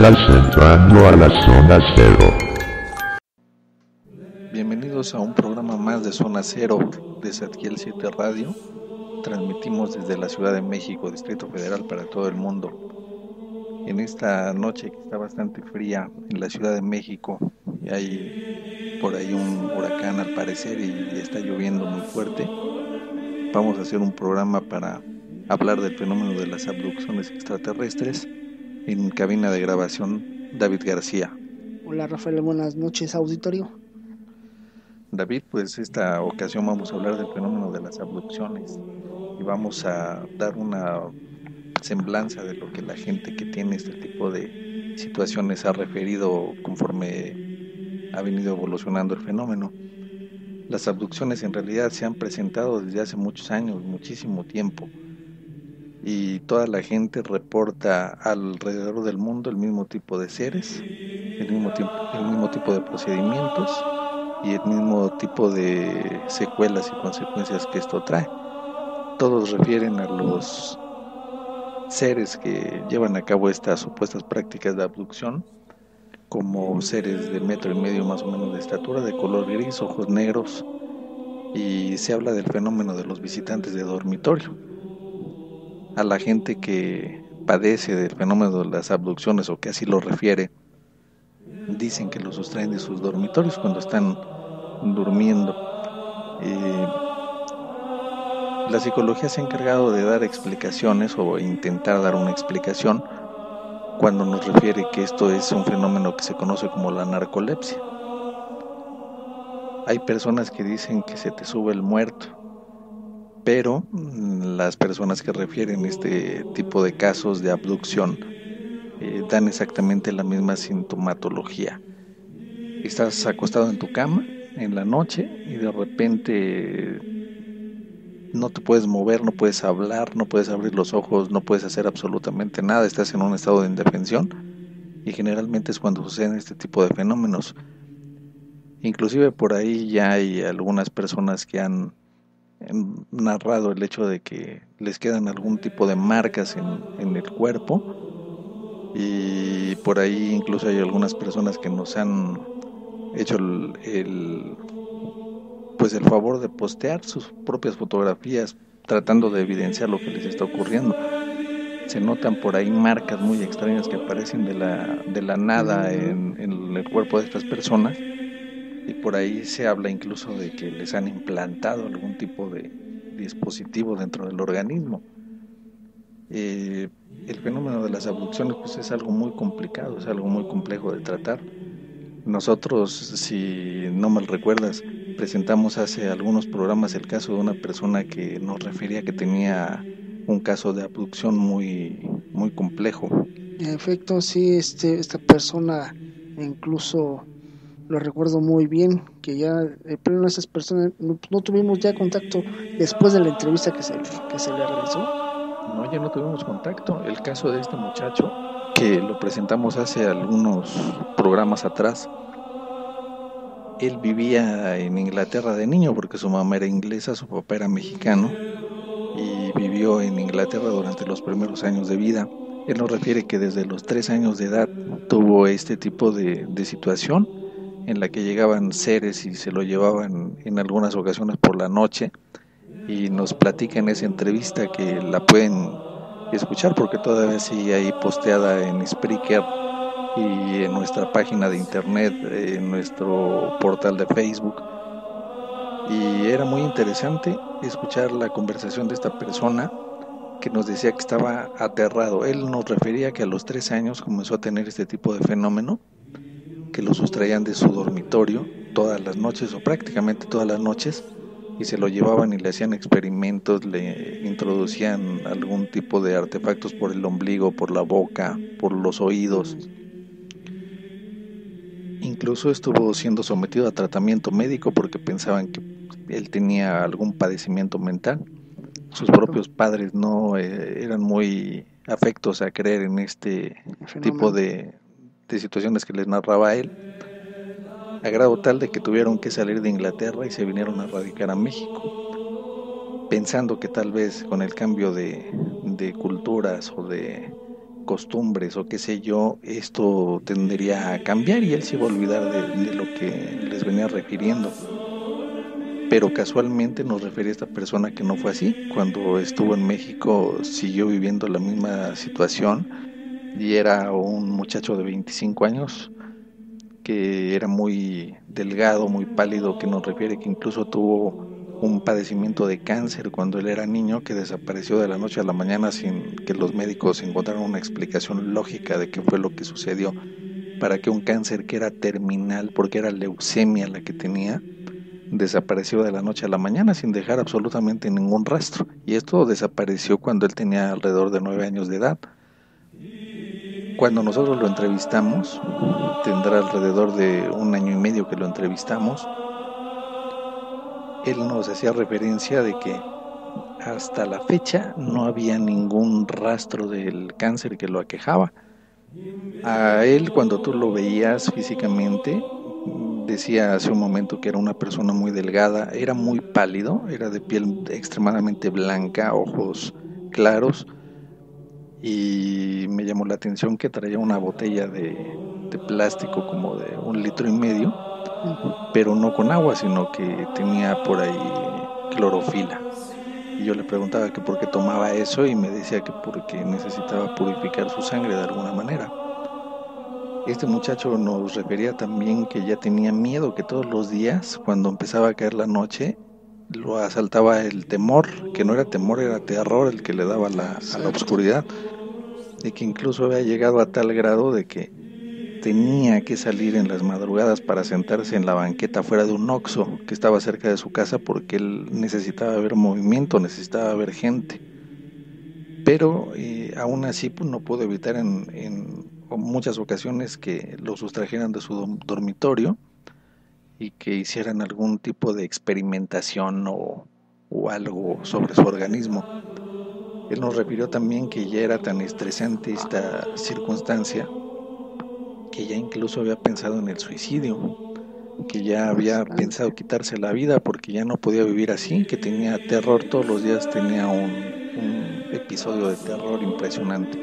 Estás entrando a la zona cero. Bienvenidos a un programa más de Zona Cero de Zadkiel 7 Radio. Transmitimos desde la Ciudad de México, Distrito Federal, para todo el mundo. En esta noche que está bastante fría en la Ciudad de México, y hay por ahí un huracán al parecer y está lloviendo muy fuerte, vamos a hacer un programa para hablar del fenómeno de las abducciones extraterrestres. En cabina de grabación, David García. Hola Rafael, buenas noches auditorio. David, pues esta ocasión vamos a hablar del fenómeno de las abducciones y vamos a dar una semblanza de lo que la gente que tiene este tipo de situaciones ha referido conforme ha venido evolucionando el fenómeno. Las abducciones en realidad se han presentado desde hace muchos años, muchísimo tiempo, y toda la gente reporta alrededor del mundo el mismo tipo de seres, el mismo tipo de procedimientos y el mismo tipo de secuelas y consecuencias que esto trae. Todos refieren a los seres que llevan a cabo estas supuestas prácticas de abducción como seres de 1,5 metros más o menos de estatura, de color gris, ojos negros, y se habla del fenómeno de los visitantes de dormitorio. A la gente que padece del fenómeno de las abducciones o que así lo refiere, dicen que los sustraen de sus dormitorios cuando están durmiendo. La psicología se ha encargado de dar explicaciones o intentar dar una explicación cuando nos refiere que esto es un fenómeno que se conoce como la narcolepsia. Hay personas que dicen que se te sube el muerto, pero las personas que refieren este tipo de casos de abducción dan exactamente la misma sintomatología. Estás acostado en tu cama en la noche y de repente no te puedes mover, no puedes hablar, no puedes abrir los ojos, no puedes hacer absolutamente nada, estás en un estado de indefensión, y generalmente es cuando suceden este tipo de fenómenos. Inclusive por ahí ya hay algunas personas que han narrado el hecho de que les quedan algún tipo de marcas en el cuerpo, y por ahí incluso hay algunas personas que nos han hecho el favor de postear sus propias fotografías tratando de evidenciar lo que les está ocurriendo. Se notan por ahí marcas muy extrañas que aparecen de la nada en el cuerpo de estas personas, y por ahí se habla incluso de que les han implantado algún tipo de dispositivo dentro del organismo. El fenómeno de las abducciones pues es algo muy complicado, es algo muy complejo de tratar. Nosotros, si no mal recuerdas, presentamos hace algunos programas el caso de una persona que nos refería que tenía un caso de abducción muy, muy complejo. En efecto, sí, esta persona incluso lo recuerdo muy bien, que ya pero esas personas no tuvimos ya contacto después de la entrevista que se le realizó. No, ya no tuvimos contacto. El caso de este muchacho, que lo presentamos hace algunos programas atrás, él vivía en Inglaterra de niño porque su mamá era inglesa, su papá era mexicano, y vivió en Inglaterra durante los primeros años de vida. Él nos refiere que desde los 3 años de edad tuvo este tipo de situación en la que llegaban seres y se lo llevaban en algunas ocasiones por la noche, y nos platica en esa entrevista, que la pueden escuchar porque todavía sigue ahí posteada en Spreaker y en nuestra página de internet, en nuestro portal de Facebook. Y era muy interesante escuchar la conversación de esta persona que nos decía que estaba aterrado. Él nos refería que a los 3 años comenzó a tener este tipo de fenómeno, que lo sustraían de su dormitorio todas las noches o prácticamente todas las noches, y se lo llevaban y le hacían experimentos, le introducían algún tipo de artefactos por el ombligo, por la boca, por los oídos. Incluso estuvo siendo sometido a tratamiento médico porque pensaban que él tenía algún padecimiento mental. Sus propios padres no eran muy afectos a creer en este tipo de situaciones que les narraba él, a grado tal de que tuvieron que salir de Inglaterra y se vinieron a radicar a México, pensando que tal vez con el cambio de culturas o de costumbres o qué sé yo, esto tendería a cambiar y él se iba a olvidar de lo que les venía refiriendo. Pero casualmente nos refería a esta persona que no fue así. Cuando estuvo en México siguió viviendo la misma situación y era un muchacho de 25 años que era muy delgado, muy pálido, que nos refiere que incluso tuvo un padecimiento de cáncer cuando él era niño, que desapareció de la noche a la mañana sin que los médicos encontraran una explicación lógica de qué fue lo que sucedió para que un cáncer que era terminal, porque era leucemia la que tenía, desapareció de la noche a la mañana sin dejar absolutamente ningún rastro. Y esto desapareció cuando él tenía alrededor de 9 años de edad. Cuando nosotros lo entrevistamos, tendrá alrededor de 1 año y medio que lo entrevistamos, él nos hacía referencia de que hasta la fecha no había ningún rastro del cáncer que lo aquejaba. A él, cuando tú lo veías físicamente, decía hace un momento que era una persona muy delgada, era muy pálido, era de piel extremadamente blanca, ojos claros, y me llamó la atención que traía una botella de plástico como de 1,5 litros, pero no con agua, sino que tenía por ahí clorofila. Y yo le preguntaba que por qué tomaba eso y me decía que porque necesitaba purificar su sangre de alguna manera. Este muchacho nos refería también que ya tenía miedo, que todos los días, cuando empezaba a caer la noche, lo asaltaba el temor, que no era temor, era terror el que le daba a la oscuridad, y que incluso había llegado a tal grado de que tenía que salir en las madrugadas para sentarse en la banqueta fuera de un Oxxo que estaba cerca de su casa porque él necesitaba ver movimiento, necesitaba ver gente. Pero aún así pues, no pudo evitar en muchas ocasiones que lo sustrajeran de su dormitorio y que hicieran algún tipo de experimentación o algo sobre su organismo. Él nos refirió también que ya era tan estresante esta circunstancia que ya incluso había pensado en el suicidio, que ya había pensado quitarse la vida porque ya no podía vivir así, que tenía terror, todos los días tenía un episodio de terror impresionante.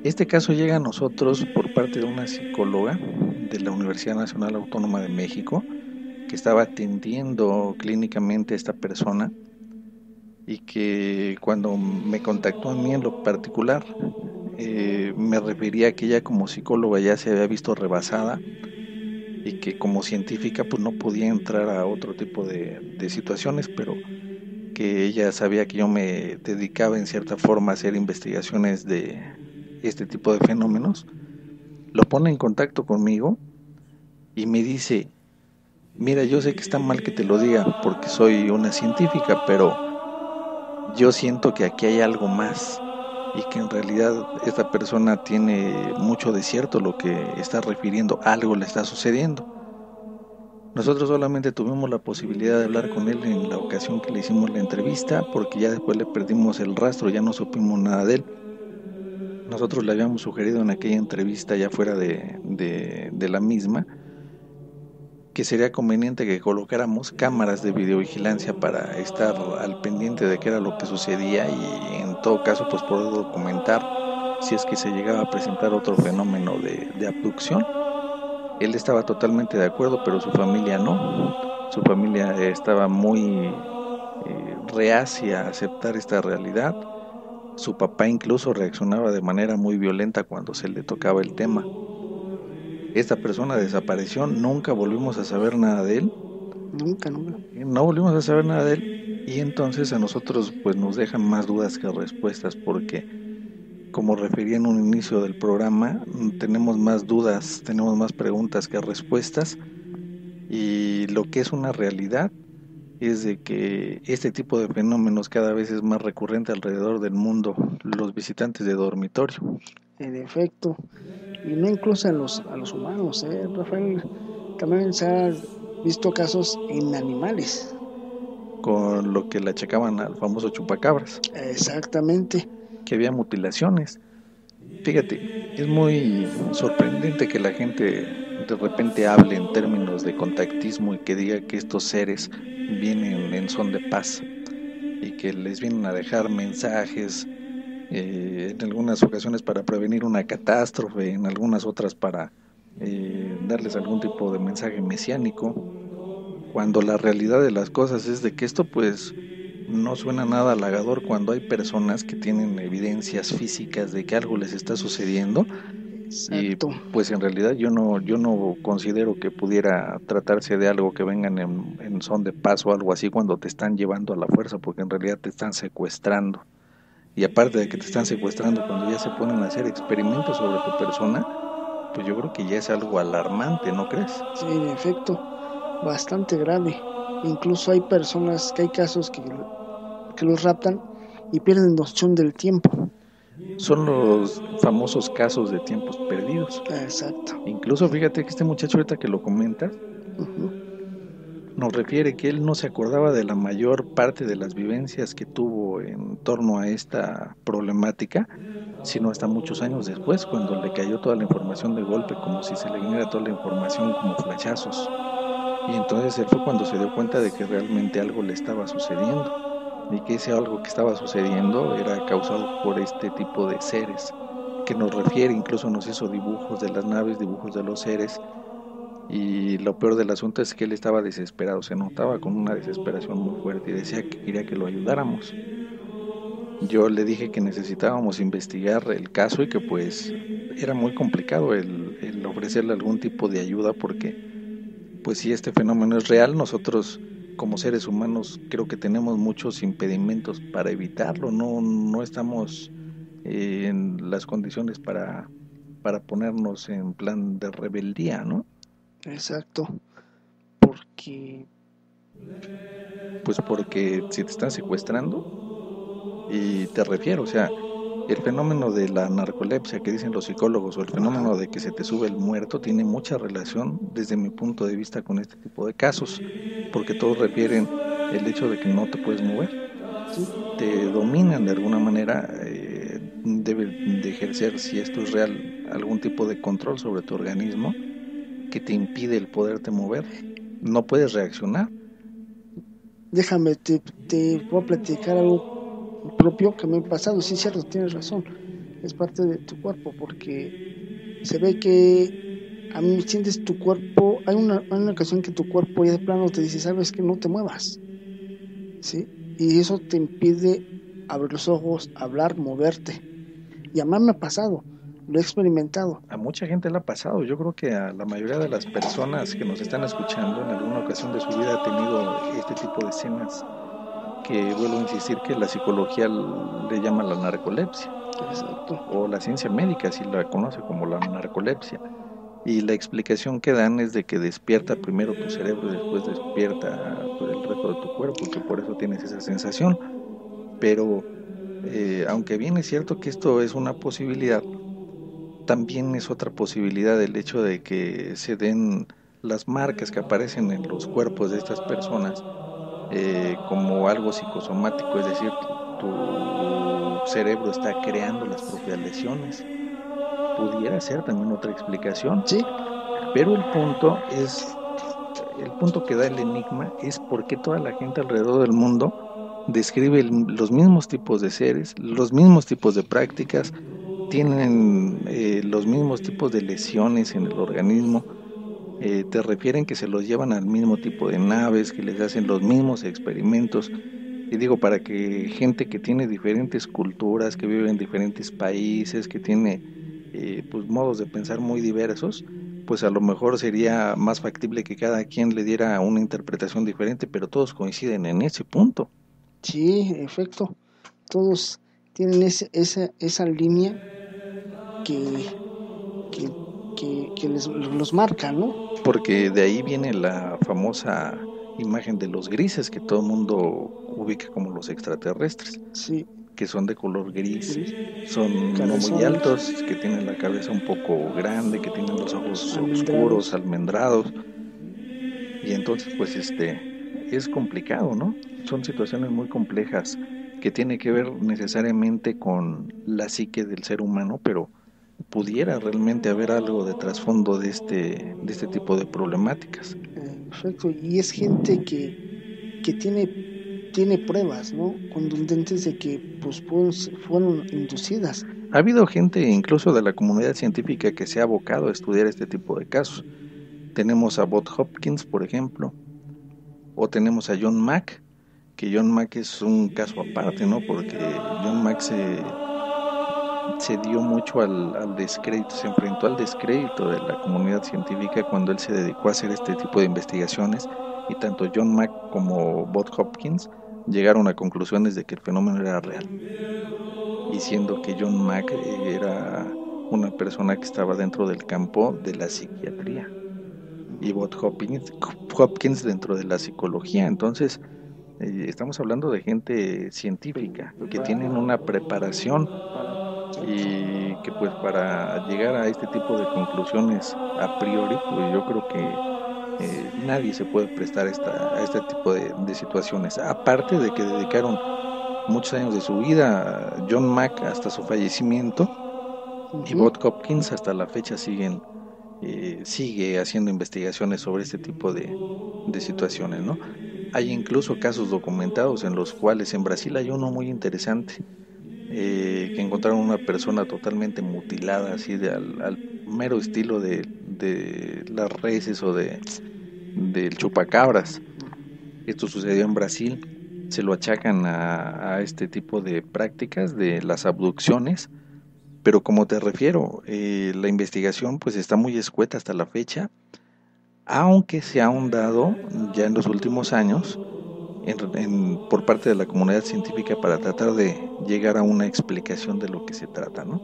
Este caso llega a nosotros por parte de una psicóloga de la Universidad Nacional Autónoma de México que estaba atendiendo clínicamente a esta persona y que cuando me contactó a mí en lo particular me refería a que ella como psicóloga ya se había visto rebasada y que como científica pues no podía entrar a otro tipo de situaciones, pero que ella sabía que yo me dedicaba en cierta forma a hacer investigaciones de este tipo de fenómenos. Lo pone en contacto conmigo y me dice: mira, yo sé que está mal que te lo diga porque soy una científica, pero yo siento que aquí hay algo más y que en realidad esta persona tiene mucho de cierto lo que está refiriendo, algo le está sucediendo. Nosotros solamente tuvimos la posibilidad de hablar con él en la ocasión que le hicimos la entrevista porque ya después le perdimos el rastro, ya no supimos nada de él. Nosotros le habíamos sugerido en aquella entrevista ya fuera de la misma que sería conveniente que colocáramos cámaras de videovigilancia para estar al pendiente de qué era lo que sucedía y en todo caso pues poder documentar si es que se llegaba a presentar otro fenómeno de abducción. Él estaba totalmente de acuerdo, pero su familia no. Su familia estaba muy reacia a aceptar esta realidad. Su papá incluso reaccionaba de manera muy violenta cuando se le tocaba el tema. Esta persona desapareció, nunca volvimos a saber nada de él. Nunca. No volvimos a saber nada de él y entonces a nosotros pues nos dejan más dudas que respuestas porque, como refería en un inicio del programa, tenemos más dudas, tenemos más preguntas que respuestas y lo que es una realidad es de que este tipo de fenómenos cada vez es más recurrente alrededor del mundo, los visitantes de dormitorio. En efecto, y no incluso a los humanos, Rafael, también se han visto casos en animales. Con lo que le achacaban al famoso chupacabras. Exactamente. Que había mutilaciones. Fíjate, es muy sorprendente que la gente de repente hable en términos de contactismo y que diga que estos seres vienen en son de paz y que les vienen a dejar mensajes en algunas ocasiones para prevenir una catástrofe, en algunas otras para darles algún tipo de mensaje mesiánico, cuando la realidad de las cosas es de que esto pues no suena nada halagador cuando hay personas que tienen evidencias físicas de que algo les está sucediendo. Exacto. Y pues en realidad yo no considero que pudiera tratarse de algo que vengan en son de paz o algo así cuando te están llevando a la fuerza, porque en realidad te están secuestrando. Y aparte de que te están secuestrando, cuando ya se ponen a hacer experimentos sobre tu persona, pues yo creo que ya es algo alarmante, ¿no crees? Sí, en efecto, bastante grave. Incluso hay personas, que hay casos que los raptan y pierden noción del tiempo. Son los famosos casos de tiempos perdidos. Exacto. Incluso fíjate que este muchacho ahorita que lo comentas, Ujú. nos refiere que él no se acordaba de la mayor parte de las vivencias que tuvo en torno a esta problemática, sino hasta muchos años después, cuando le cayó toda la información de golpe, como si se le viniera toda la información como flashazos. Y entonces él fue cuando se dio cuenta de que realmente algo le estaba sucediendo, y que ese algo que estaba sucediendo era causado por este tipo de seres, que nos refiere, incluso nos hizo dibujos de las naves, dibujos de los seres, y lo peor del asunto es que él estaba desesperado, se notaba con una desesperación muy fuerte y decía que quería que lo ayudáramos. Yo le dije que necesitábamos investigar el caso y que pues era muy complicado el ofrecerle algún tipo de ayuda, porque pues si este fenómeno es real, nosotros como seres humanos creo que tenemos muchos impedimentos para evitarlo, no estamos en las condiciones para ponernos en plan de rebeldía, ¿no? Exacto. Porque Pues porque si te están secuestrando, y te refiero, o sea, el fenómeno de la narcolepsia que dicen los psicólogos, o el fenómeno de que se te sube el muerto, tiene mucha relación desde mi punto de vista con este tipo de casos, porque todos refieren el hecho de que no te puedes mover, sí, te dominan de alguna manera, deben de ejercer, si esto es real, algún tipo de control sobre tu organismo que te impide el poderte mover, no puedes reaccionar. déjame, te voy a platicar algo propio que me ha pasado. Sí, cierto, tienes razón. Es parte de tu cuerpo, porque se ve que a mí sientes tu cuerpo. Hay una ocasión que tu cuerpo ya de plano te dice, sabes que no te muevas, ¿sí? Y eso te impide abrir los ojos, hablar, moverte. Y a mí me ha pasado, lo he experimentado. A mucha gente le ha pasado. Yo creo que a la mayoría de las personas que nos están escuchando en alguna ocasión de su vida ha tenido este tipo de escenas, que vuelvo a insistir que la psicología le llama la narcolepsia, Exacto. o la ciencia médica si la conoce como la narcolepsia. Y la explicación que dan es de que despierta primero tu cerebro y después despierta pues, el resto de tu cuerpo, y que por eso tienes esa sensación. Pero aunque bien es cierto que esto es una posibilidad, también es otra posibilidad el hecho de que se den las marcas que aparecen en los cuerpos de estas personas, como algo psicosomático, es decir, tu cerebro está creando las propias lesiones. Pudiera ser también otra explicación, Sí, pero el punto que da el enigma es por qué toda la gente alrededor del mundo describe los mismos tipos de seres, los mismos tipos de prácticas, tienen los mismos tipos de lesiones en el organismo, te refieren que se los llevan al mismo tipo de naves, que les hacen los mismos experimentos. Y digo, para que gente que tiene diferentes culturas, que vive en diferentes países, que tiene pues modos de pensar muy diversos, pues a lo mejor sería más factible que cada quien le diera una interpretación diferente, pero todos coinciden en ese punto. sí, en efecto. Todos tienen esa línea que, que, que los marca, ¿no? Porque de ahí viene la famosa imagen de los grises que todo el mundo ubica como los extraterrestres, Sí, que son de color gris, gris, son no muy cabezones, altos, que tienen la cabeza un poco grande, que tienen los ojos oscuros, almendrados. almendrados, y entonces pues es complicado, ¿no? Son situaciones muy complejas que tiene que ver necesariamente con la psique del ser humano, pero pudiera realmente haber algo de trasfondo de este tipo de problemáticas. Perfecto. Y es gente que tiene tiene pruebas, ¿no? Contundentes de que pues fueron inducidas. Ha habido gente incluso de la comunidad científica que se ha abocado a estudiar este tipo de casos. Tenemos a Bob Hopkins, por ejemplo, o tenemos a John Mack, que John Mack es un caso aparte, ¿no? Porque John Mack se dio mucho al descrédito, se enfrentó al descrédito de la comunidad científica cuando él se dedicó a hacer este tipo de investigaciones, y tanto John Mack como Bob Hopkins llegaron a conclusiones de que el fenómeno era real, y siendo que John Mack era una persona que estaba dentro del campo de la psiquiatría y Bob Hopkins dentro de la psicología. Entonces estamos hablando de gente científica que tienen una preparación, y que pues para llegar a este tipo de conclusiones a priori, pues yo creo que nadie se puede prestar a este tipo de situaciones, aparte de que dedicaron muchos años de su vida, John Mack hasta su fallecimiento, y Bob Hopkins hasta la fecha sigue haciendo investigaciones sobre este tipo de situaciones, ¿no? Hay incluso casos documentados en los cuales en Brasil hay uno muy interesante, que encontraron una persona totalmente mutilada, así al mero estilo de las reses o del chupacabras. Esto sucedió en Brasil, se lo achacan a este tipo de prácticas de las abducciones, pero como te refiero, la investigación pues está muy escueta hasta la fecha, aunque se ha ahondado ya en los últimos años por parte de la comunidad científica para tratar de llegar a una explicación de lo que se trata, ¿no?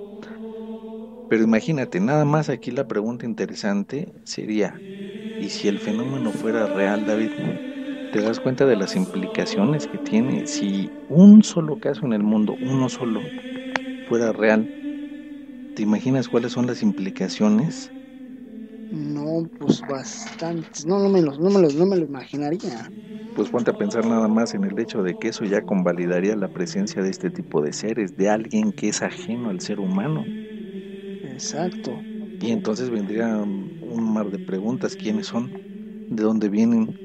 Pero imagínate, nada más aquí la pregunta interesante sería, ¿y si el fenómeno fuera real, David? ¿Te das cuenta de las implicaciones que tiene? Si un solo caso en el mundo, uno solo, fuera real, ¿te imaginas cuáles son las implicaciones? No, pues bastantes. No me lo imaginaría. Pues ponte a pensar nada más en el hecho de que eso ya convalidaría la presencia de este tipo de seres, de alguien que es ajeno al ser humano. Exacto. Y entonces vendría un mar de preguntas: ¿quiénes son? ¿De dónde vienen?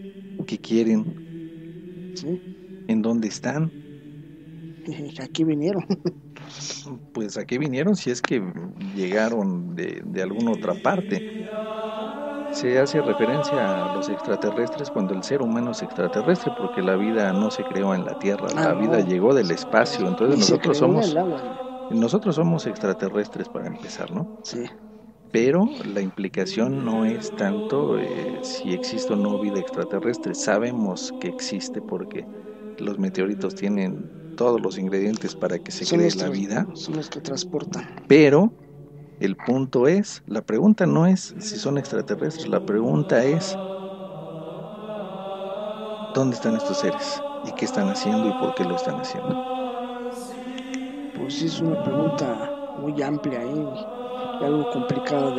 ¿Qué quieren? ¿Sí? ¿En dónde están? Aquí vinieron. Pues aquí vinieron, si es que llegaron de alguna otra parte. Se hace referencia a los extraterrestres cuando el ser humano es extraterrestre, porque la vida no se creó en la Tierra, la vida llegó del espacio. Entonces nosotros somos extraterrestres para empezar, ¿no? Sí. Pero la implicación no es tanto si existe o no vida extraterrestre. Sabemos que existe porque los meteoritos tienen todos los ingredientes para que se cree la vida. Son los que transportan. Pero el punto es, la pregunta no es si son extraterrestres, la pregunta es ¿dónde están estos seres? ¿Y qué están haciendo y por qué lo están haciendo? Pues sí, es una pregunta muy amplia y algo complicado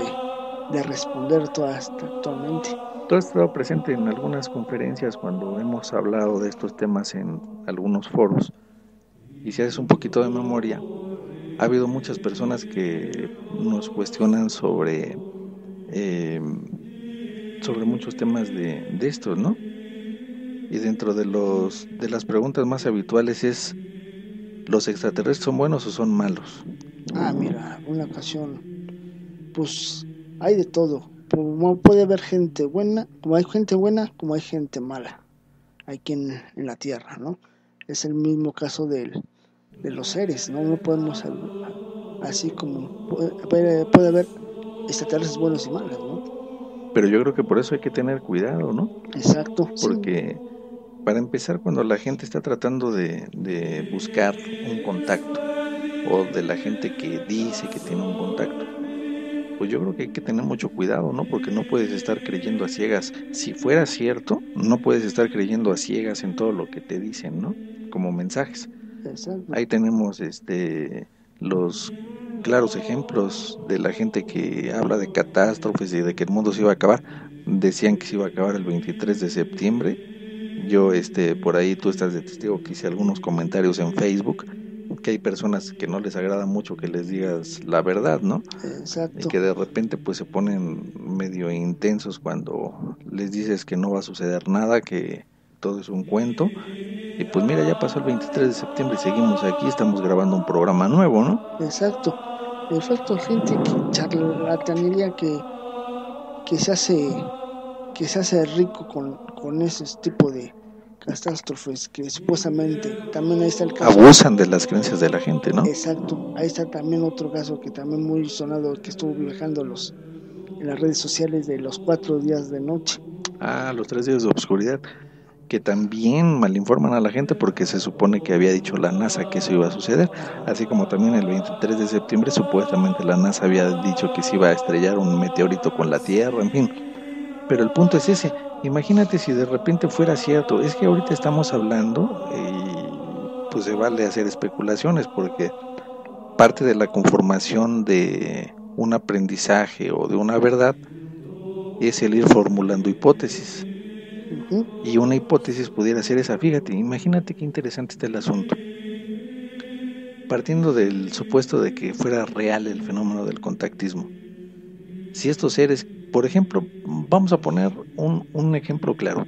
de responder actualmente. Tú has estado presente en algunas conferencias cuando hemos hablado de estos temas en algunos foros, y si haces un poquito de memoria, ha habido muchas personas que nos cuestionan sobre muchos temas de estos, ¿no? Y dentro de las preguntas más habituales es: ¿los extraterrestres son buenos o son malos? Mira, una ocasión, pues hay de todo. Puede haber gente buena, como hay gente mala aquí en la Tierra, ¿no? Es el mismo caso de los seres, ¿no? No podemos, así como puede haber extraterrestres buenos y malos, ¿no? Pero yo creo que por eso hay que tener cuidado, ¿no? Exacto. Porque para empezar, cuando la gente está tratando de buscar un contacto, o de la gente que dice que tiene un contacto, pues yo creo que hay que tener mucho cuidado, ¿no? Porque no puedes estar creyendo a ciegas. Si fuera cierto, no puedes estar creyendo a ciegas en todo lo que te dicen, ¿no? Como mensajes. Exacto. Ahí tenemos los claros ejemplos de la gente que habla de catástrofes y de que el mundo se iba a acabar. Decían que se iba a acabar el 23 de septiembre. Yo, por ahí tú estás de testigo que hice algunos comentarios en Facebook, que hay personas que no les agrada mucho que les digas la verdad, ¿no? Exacto. Y que de repente pues se ponen medio intensos cuando les dices que no va a suceder nada, que todo es un cuento. Y pues mira, ya pasó el 23 de septiembre y seguimos aquí, estamos grabando un programa nuevo, ¿no? Exacto, gente que charlatanería que se hace rico con ese tipo de catástrofes que supuestamente también ahí está el caso. Abusan de las creencias de la gente, ¿no? Exacto, ahí está también otro caso que también muy sonado, que estuvo viajando en las redes sociales, de los 4 días de noche. Los 3 días de oscuridad, que también malinforman a la gente porque se supone que había dicho la NASA que eso iba a suceder, así como también el 23 de septiembre supuestamente la NASA había dicho que se iba a estrellar un meteorito con la Tierra, en fin. Pero el punto es ese, imagínate si de repente fuera cierto. Es que ahorita estamos hablando y pues se vale hacer especulaciones, porque parte de la conformación de un aprendizaje o de una verdad es el ir formulando hipótesis. Y una hipótesis pudiera ser esa. Fíjate, imagínate qué interesante está el asunto. Partiendo del supuesto de que fuera real el fenómeno del contactismo, si estos seres, por ejemplo, vamos a poner un ejemplo claro,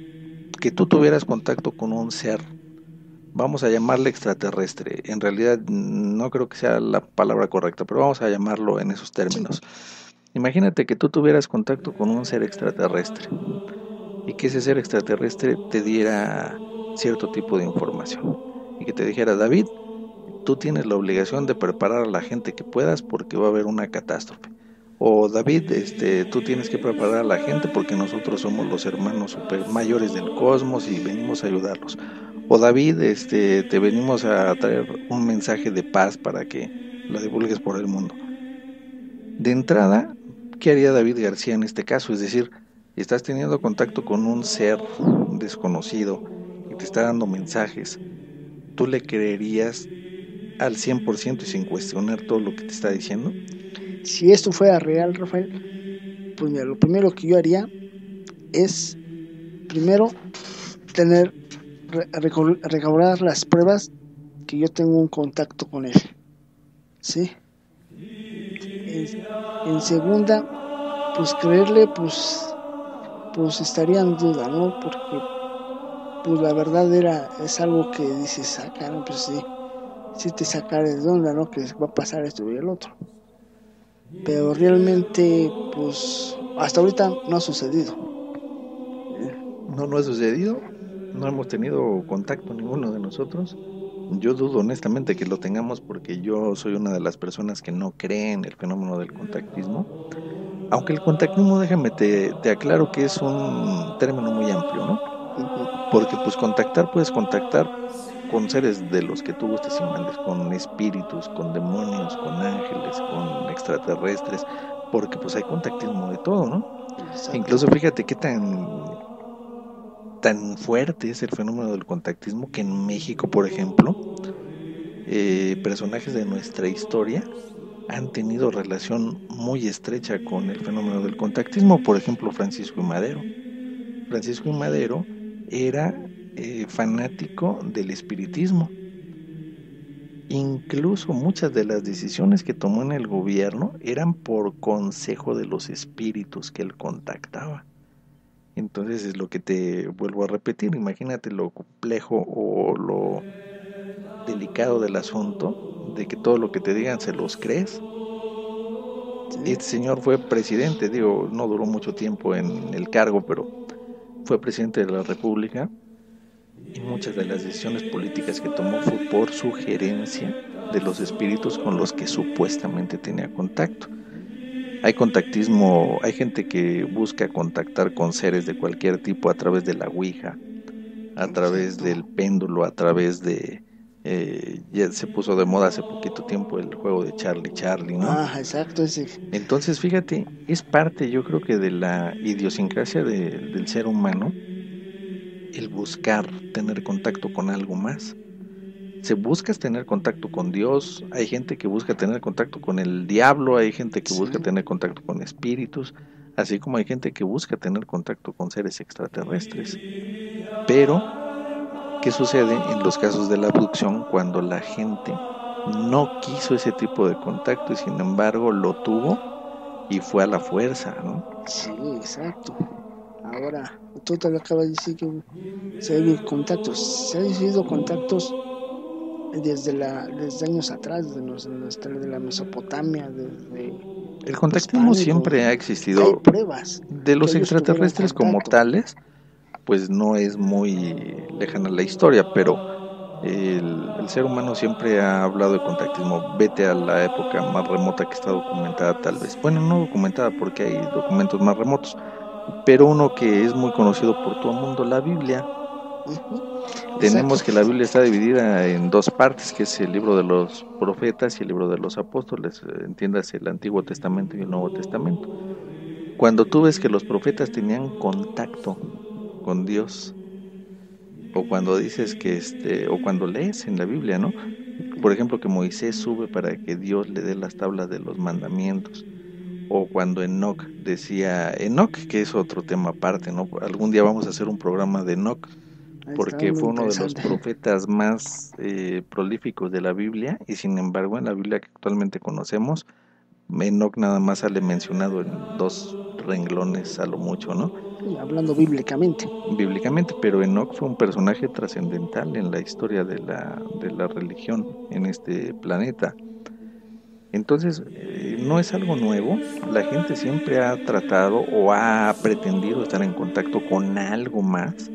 que tú tuvieras contacto con un ser, vamos a llamarle extraterrestre, en realidad no creo que sea la palabra correcta, pero vamos a llamarlo en esos términos. Imagínate que tú tuvieras contacto con un ser extraterrestre y que ese ser extraterrestre te diera cierto tipo de información y que te dijera: David, tú tienes la obligación de preparar a la gente que puedas porque va a haber una catástrofe. O David, tú tienes que preparar a la gente porque nosotros somos los hermanos super mayores del cosmos y venimos a ayudarlos. O David, te venimos a traer un mensaje de paz para que la divulgues por el mundo. De entrada, ¿qué haría David García en este caso? Es decir, estás teniendo contacto con un ser desconocido que te está dando mensajes. ¿Tú le creerías al 100% y sin cuestionar todo lo que te está diciendo? Si esto fuera real, Rafael, pues mira, lo primero que yo haría es primero recaudar las pruebas que yo tengo un contacto con él, ¿sí? En segunda, pues creerle, pues estaría en duda, ¿no? Porque pues la verdad es algo que dices, cara, pues sí te sacaré de onda, ¿no? Que va a pasar esto y el otro. Pero realmente, pues hasta ahorita no ha sucedido. No ha sucedido. No hemos tenido contacto ninguno de nosotros. Yo dudo honestamente que lo tengamos, porque yo soy una de las personas que no cree en el fenómeno del contactismo. Aunque el contactismo, déjame te aclaro que es un término muy amplio, ¿no? Porque pues puedes contactar con seres de los que tú gustes y mandes, con espíritus, con demonios, con ángeles, con extraterrestres, porque pues hay contactismo de todo, ¿no? Exacto. Incluso fíjate qué tan fuerte es el fenómeno del contactismo que en México, por ejemplo, personajes de nuestra historia han tenido relación muy estrecha con el fenómeno del contactismo. Por ejemplo, Francisco I. Madero. Francisco I. Madero era fanático del espiritismo. Incluso muchas de las decisiones que tomó en el gobierno eran por consejo de los espíritus que él contactaba. Entonces es lo que te vuelvo a repetir. Imagínate lo complejo o lo delicado del asunto, de que todo lo que te digan se los crees. Este señor fue presidente, no duró mucho tiempo en el cargo, pero fue presidente de la República, y muchas de las decisiones políticas que tomó fue por sugerencia de los espíritus con los que supuestamente tenía contacto. Hay contactismo, hay gente que busca contactar con seres de cualquier tipo a través de la Ouija, a través del péndulo, a través de... ya se puso de moda hace poquito tiempo el juego de Charlie, ¿no? Exacto, sí. Entonces, fíjate, es parte, yo creo que de la idiosincrasia del ser humano, el buscar tener contacto con algo más. Se buscas tener contacto con Dios, hay gente que busca tener contacto con el diablo, hay gente que busca tener contacto con espíritus, así como hay gente que busca tener contacto con seres extraterrestres. Pero, ¿qué sucede en los casos de la abducción cuando la gente no quiso ese tipo de contacto y sin embargo lo tuvo y fue a la fuerza, ¿no? Sí, exacto. ahora tú te lo acabas de decir que se han habido contactos desde años atrás, de la Mesopotamia, desde El los contactismo prehispánicos, siempre ha hay existido. pruebas De que los ellos tuvieron extraterrestres como contacto. tales, pues no es muy lejana la historia, pero el ser humano siempre ha hablado de contactismo. Vete a la época más remota que está documentada tal vez. Bueno, no documentada porque hay documentos más remotos, pero uno que es muy conocido por todo el mundo, la Biblia. Exacto. Tenemos que la Biblia está dividida en dos partes, que es el libro de los profetas y el libro de los apóstoles, entiéndase el Antiguo Testamento y el Nuevo Testamento. Cuando tú ves que los profetas tenían contacto con Dios, o cuando dices que o cuando lees en la Biblia, ¿no? Por ejemplo, que Moisés sube para que Dios le dé las tablas de los mandamientos, o cuando Enoc, que es otro tema aparte, ¿no? Algún día vamos a hacer un programa de Enoc, Está porque muy fue uno de los interesante. profetas más prolíficos de la Biblia, y sin embargo en la Biblia que actualmente conocemos, Enoc nada más sale mencionado en 2 renglones a lo mucho, ¿no? Sí, hablando bíblicamente. Bíblicamente, pero Enoc fue un personaje trascendental en la historia de la religión en este planeta. Entonces, no es algo nuevo, la gente siempre ha tratado o ha pretendido estar en contacto con algo más.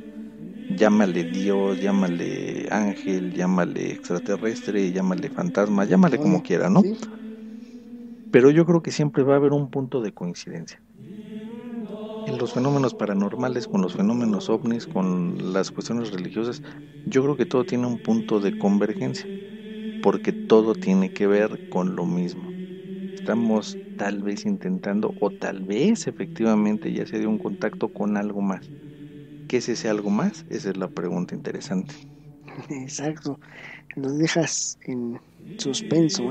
Llámale Dios, llámale ángel, llámale extraterrestre, llámale fantasma, llámale como quiera, ¿no? Sí. Pero yo creo que siempre va a haber un punto de coincidencia. En los fenómenos paranormales, con los fenómenos ovnis, con las cuestiones religiosas, yo creo que todo tiene un punto de convergencia, porque todo tiene que ver con lo mismo. Estamos tal vez intentando, o tal vez efectivamente ya se dio un contacto con algo más. ¿Qué es ese algo más? Esa es la pregunta interesante. Exacto. Nos dejas en suspenso,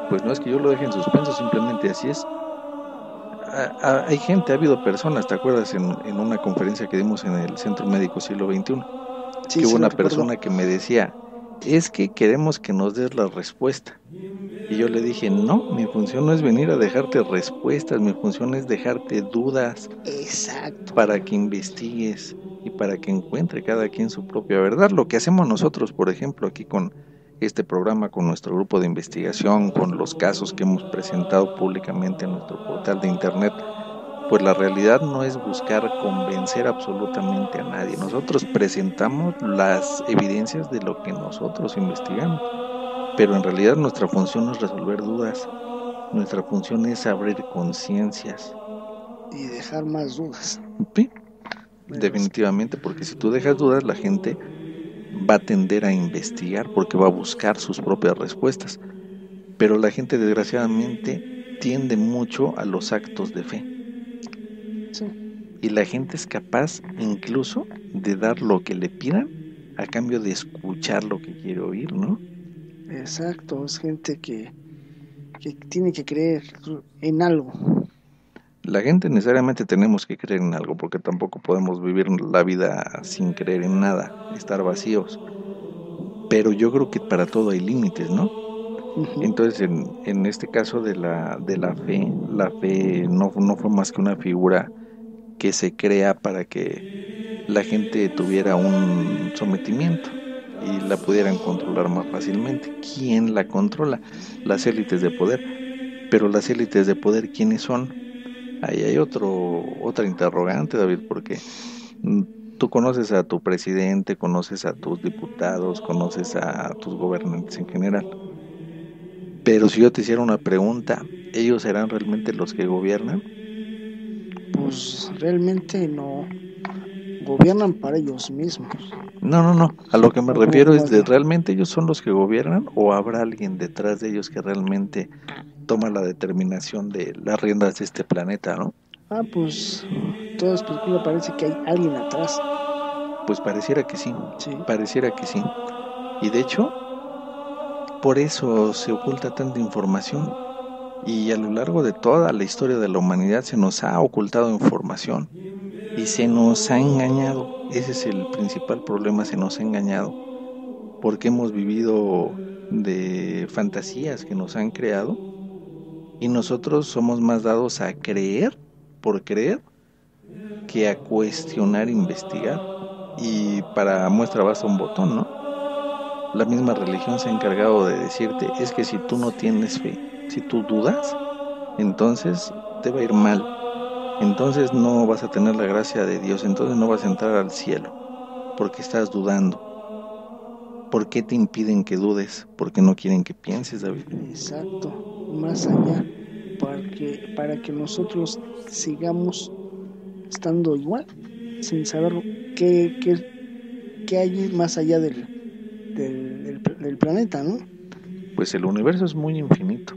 Pues no es que yo lo deje en suspenso, simplemente así es. Hay gente, ha habido personas, ¿te acuerdas? En una conferencia que dimos en el Centro Médico Siglo XXI, Sí, que hubo sí lo una recuerdo. persona que me decía, es que queremos que nos des la respuesta. Y yo le dije, no, mi función no es venir a dejarte respuestas, mi función es dejarte dudas. Exacto. Para que investigues y para que encuentre cada quien su propia verdad. Lo que hacemos nosotros, por ejemplo, aquí con este programa, con nuestro grupo de investigación, con los casos que hemos presentado públicamente en nuestro portal de internet, pues la realidad no es buscar convencer absolutamente a nadie. Nosotros presentamos las evidencias de lo que nosotros investigamos, pero en realidad nuestra función no es resolver dudas, nuestra función es abrir conciencias. Y dejar más dudas. Sí, definitivamente, porque si tú dejas dudas, la gente va a tender a investigar porque va a buscar sus propias respuestas. Pero la gente, desgraciadamente, tiende mucho a los actos de fe. Sí. Y la gente es capaz incluso de dar lo que le pidan a cambio de escuchar lo que quiere oír, ¿no? Exacto, es gente que tiene que creer en algo. La gente necesariamente tenemos que creer en algo, porque tampoco podemos vivir la vida sin creer en nada, estar vacíos. Pero yo creo que para todo hay límites, ¿no? Entonces, en este caso de la fe, la fe no fue más que una figura que se crea para que la gente tuviera un sometimiento y la pudieran controlar más fácilmente. ¿Quién la controla? Las élites de poder. Pero las élites de poder, ¿quiénes son? Ahí hay otra interrogante, David, porque tú conoces a tu presidente, conoces a tus diputados, conoces a tus gobernantes en general. Pero si yo te hiciera una pregunta, ¿ellos serán realmente los que gobiernan? Pues realmente no gobiernan para ellos mismos. No. A lo que me refiero es de bien. ¿realmente ellos son los que gobiernan o habrá alguien detrás de ellos que realmente toma la determinación de las riendas de este planeta, ¿no? Pues toda película parece que hay alguien atrás. Pues pareciera que sí. Sí. Pareciera que sí. Y de hecho, por eso se oculta tanta información. Y a lo largo de toda la historia de la humanidad se nos ha ocultado información y se nos ha engañado. Ese es el principal problema, se nos ha engañado porque hemos vivido de fantasías que nos han creado y nosotros somos más dados a creer por creer que a cuestionar, investigar, y para muestra basta un botón, ¿no? La misma religión se ha encargado de decirte, es que si tú no tienes fe, si tú dudas, entonces te va a ir mal, entonces no vas a tener la gracia de Dios, entonces no vas a entrar al cielo, porque estás dudando. ¿Por qué te impiden que dudes? Porque no quieren que pienses, David. Exacto, más allá, para que nosotros sigamos estando igual, sin saber qué hay más allá del planeta, ¿no? Pues el universo es muy infinito.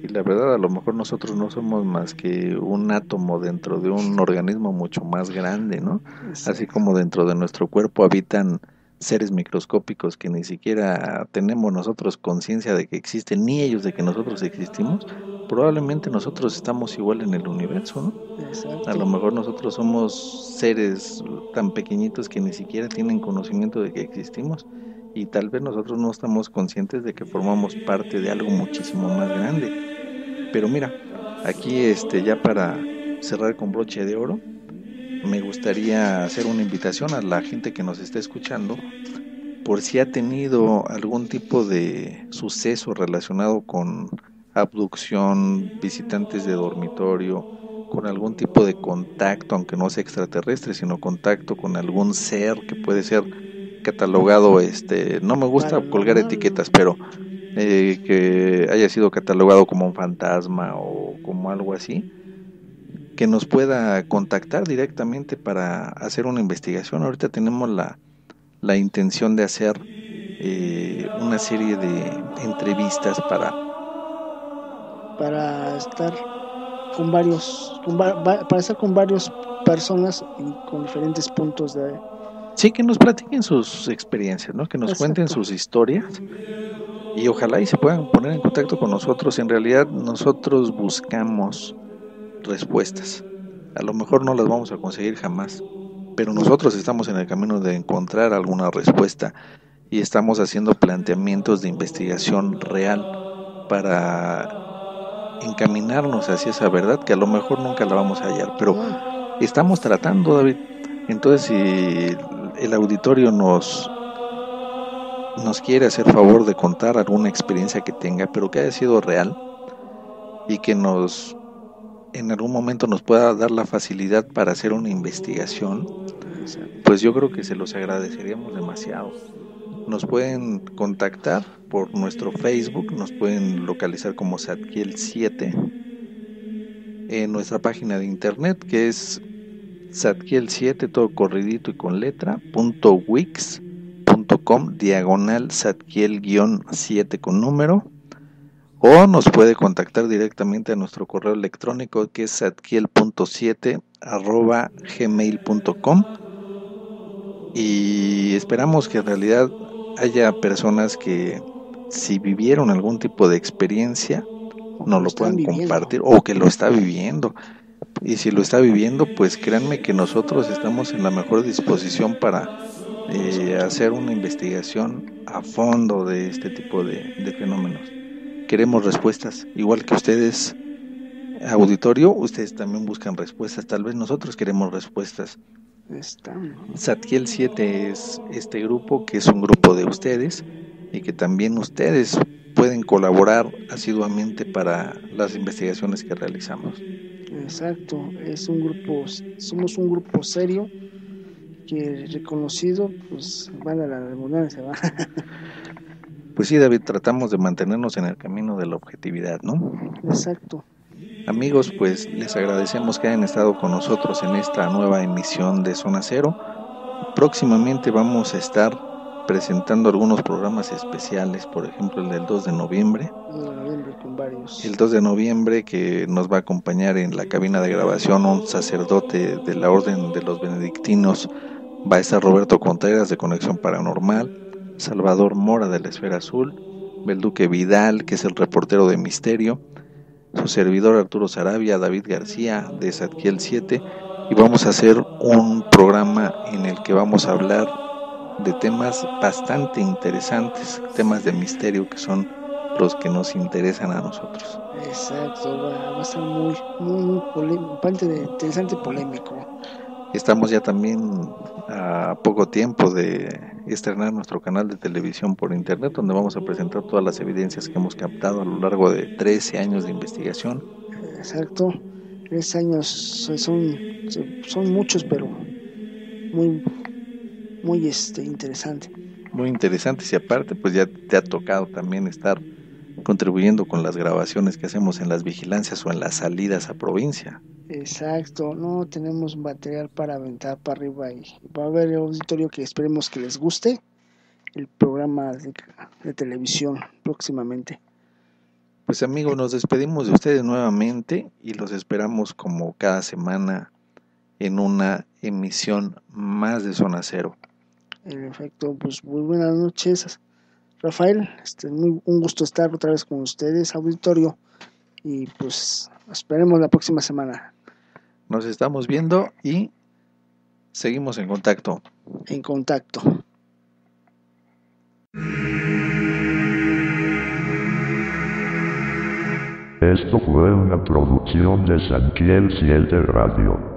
Y la verdad, a lo mejor nosotros no somos más que un átomo dentro de un organismo mucho más grande, ¿no? Exacto. Así como dentro de nuestro cuerpo habitan seres microscópicos que ni siquiera tenemos nosotros conciencia de que existen, ni ellos de que nosotros existimos, probablemente nosotros estamos igual en el universo, ¿no? Exacto. A lo mejor nosotros somos seres tan pequeñitos que ni siquiera tienen conocimiento de que existimos, y tal vez nosotros no estamos conscientes de que formamos parte de algo muchísimo más grande. Pero mira, aquí ya para cerrar con broche de oro, me gustaría hacer una invitación a la gente que nos está escuchando, por si ha tenido algún tipo de suceso relacionado con abducción, visitantes de dormitorio, con algún tipo de contacto, aunque no sea extraterrestre, sino contacto con algún ser que puede ser catalogado, no me gusta colgar etiquetas, pero que haya sido catalogado como un fantasma o como algo así, que nos pueda contactar directamente para hacer una investigación. Ahorita tenemos la intención de hacer una serie de entrevistas para estar con varias personas y con diferentes puntos de... Sí, que nos platiquen sus experiencias, ¿no? Que nos Exacto. Cuenten sus historias y ojalá y se puedan poner en contacto con nosotros. En realidad nosotros buscamos respuestas. A lo mejor no las vamos a conseguir jamás, pero nosotros estamos en el camino de encontrar alguna respuesta y estamos haciendo planteamientos de investigación real para encaminarnos hacia esa verdad que a lo mejor nunca la vamos a hallar, pero estamos tratando, David. Entonces, si el auditorio nos quiere hacer favor de contar alguna experiencia que tenga, pero que haya sido real y que en algún momento nos pueda dar la facilidad para hacer una investigación, pues yo creo que se los agradeceríamos demasiado. Nos pueden contactar por nuestro Facebook, nos pueden localizar como Zadkiel 7, en nuestra página de internet que es Zadkiel 7, todo corridito y con letra, .wix.com/Zadkiel-7 con número. O nos puede contactar directamente a nuestro correo electrónico que es zadkiel.7@gmail.com, y esperamos que en realidad haya personas que si vivieron algún tipo de experiencia nos lo puedan compartir o que lo está viviendo, y si lo está viviendo pues créanme que nosotros estamos en la mejor disposición para hacer una investigación a fondo de este tipo de fenómenos. Queremos respuestas, igual que ustedes, auditorio, ustedes también buscan respuestas, tal vez nosotros queremos respuestas. Zadkiel 7 es este grupo que es un grupo de ustedes y que también ustedes pueden colaborar asiduamente para las investigaciones que realizamos. Exacto, somos un grupo serio que reconocido, pues vale la redundancia, ¿va? Pues sí, David, tratamos de mantenernos en el camino de la objetividad, ¿no? Exacto. Amigos, pues les agradecemos que hayan estado con nosotros en esta nueva emisión de Zona Cero. Próximamente vamos a estar presentando algunos programas especiales, por ejemplo el del 2 de noviembre. Con varios. El 2 de noviembre que nos va a acompañar en la cabina de grabación un sacerdote de la Orden de los Benedictinos. Va a estar Roberto Contreras de Conexión Paranormal, Salvador Mora de la Esfera Azul, Belduque Vidal, que es el reportero de Misterio, su servidor Arturo Sarabia, David García de Zadkiel 7, y vamos a hacer un programa en el que vamos a hablar de temas bastante interesantes, temas de misterio que son los que nos interesan a nosotros. Exacto, va a estar muy interesante y polémico. Estamos ya también a poco tiempo de estrenar nuestro canal de televisión por internet, donde vamos a presentar todas las evidencias que hemos captado a lo largo de 13 años de investigación. Exacto, 3 años son muchos, pero muy interesante. Muy interesantes, y aparte pues ya te ha tocado también estar contribuyendo con las grabaciones que hacemos en las vigilancias o en las salidas a provincia. Exacto, no tenemos material para aventar para arriba y va a haber auditorio que esperemos que les guste el programa de televisión próximamente. Pues amigos, nos despedimos de ustedes nuevamente y los esperamos como cada semana en una emisión más de Zona Cero. En efecto, pues muy buenas noches, Rafael. Un gusto estar otra vez con ustedes, auditorio, y pues esperemos la próxima semana. Nos estamos viendo y seguimos en contacto. En contacto. Esto fue una producción de Sanquiel 7 Radio.